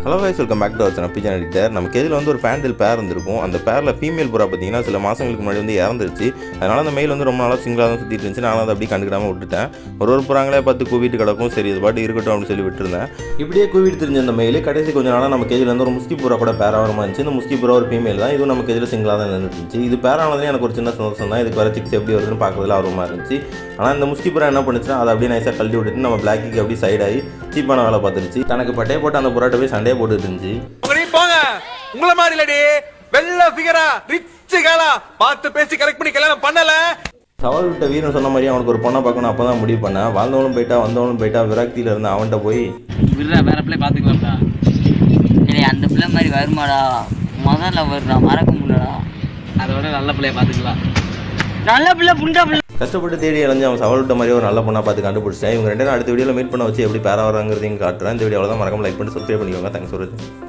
Hello guys, welcome back to our channel pigeon editor. நம்ம கேஜில் வந்து ஒரு ஃபேண்டில் பேர் இருந்திருக்கும். அந்த பேரில் ஃபீமேல் புறா பார்த்தீங்கன்னா சில மாதங்களுக்கு முன்னாடி வந்து இறந்துருச்சு. அதனால் அந்த மெயில் வந்து ரொம்ப நாளாக சிங்கிளாக தான் சுற்றிட்டு இருந்துச்சு. நான் அதை அப்படியே கண்டுக்கிடாமல் விட்டுட்டேன். ஒரு புறாங்களே பார்த்து கூவிட்டு கிடக்கும். சரி, இது பாட்டு இருக்கட்டும் அப்படின்னு சொல்லி விட்டுருந்தேன். இப்படியே கூவிட்டு தெரிஞ்ச அந்த மெயில் கடைசி கொஞ்சம் நாளாக நம்ம கேஜில் வந்து ஒரு முஸ்கி புறா கூட பேராவரமாக இருந்துச்சு. இந்த முஸ்கி புறா ஒரு ஃபீமேல் தான். இதுவும் நம்ம கேஜில் சிங்கிளாக தான் இருந்துச்சு. இது பேரானதுலேயே எனக்கு ஒரு சின்ன சந்தோஷம் தான். இதுக்கு வர சிக்ஸ் எப்படி வருதுன்னு பார்க்கறதுல ஆர்வமாக இருந்துச்சு. ஆனால் இந்த முஸ்கி புறா என்ன பண்ணுச்சுன்னா அதை அப்படியே நைஸாக கழட்டி விட்டுட்டு நம்ம பிளாக்கிக்கு அப்படியே சைடாகி சீப்பான வேலை பார்த்துருச்சு. தனக்கு பட்டையை போட்டு அந்த புறாட்ட போய் சண்டையை போட்டுட்டு இருந்துச்சு. போங்க, உங்கள மாதிரி இல்லடி, வெள்ள ஃபிகரா ரிச் கேலா பார்த்து பேசி கரெக்ட் பண்ணி கல்யாணம் பண்ணல. சவால் விட்ட வீரன் சொன்ன மாதிரி அவனுக்கு ஒரு பொண்ணை பார்க்கணும். அப்போ தான் முடிவு பண்ணேன். வாழ்ந்தவனும் போயிட்டா வந்தவனும் போயிட்டா விரக்தியில் இருந்து அவன்கிட்ட போய் வேற பிள்ளை பார்த்துக்கலாம்டா. இல்லை, அந்த பிள்ளை மாதிரி வருமாடா, முதல்ல வருடா, மறக்க முடியலடா. அதோட நல்ல பிள்ளைய பார்த்துக்கலாம். நல்ல பிள்ளை புண்டா பிள்ளை கஷ்டப்பட்டு தேடி அலைஞ்சு அவன் சவால் விட்ட மாதிரி ஒரு நல்ல பொண்ணை பார்த்து கண்டுபிடிச்சேன். இவங்க ரெண்டு அடுத்த வீடியோவில் மீட் பண்ண வச்சு எப்படி பேரா வராங்கிறதையும் காட்டுறேன். இந்த வீடியோவில் தான் மறக்காம லைக் பண்ணி சப்ஸ்கிரைப் பண்ணிக்கோங்க. தேங்க்ஸ் ஃபார் வாட்சிங்.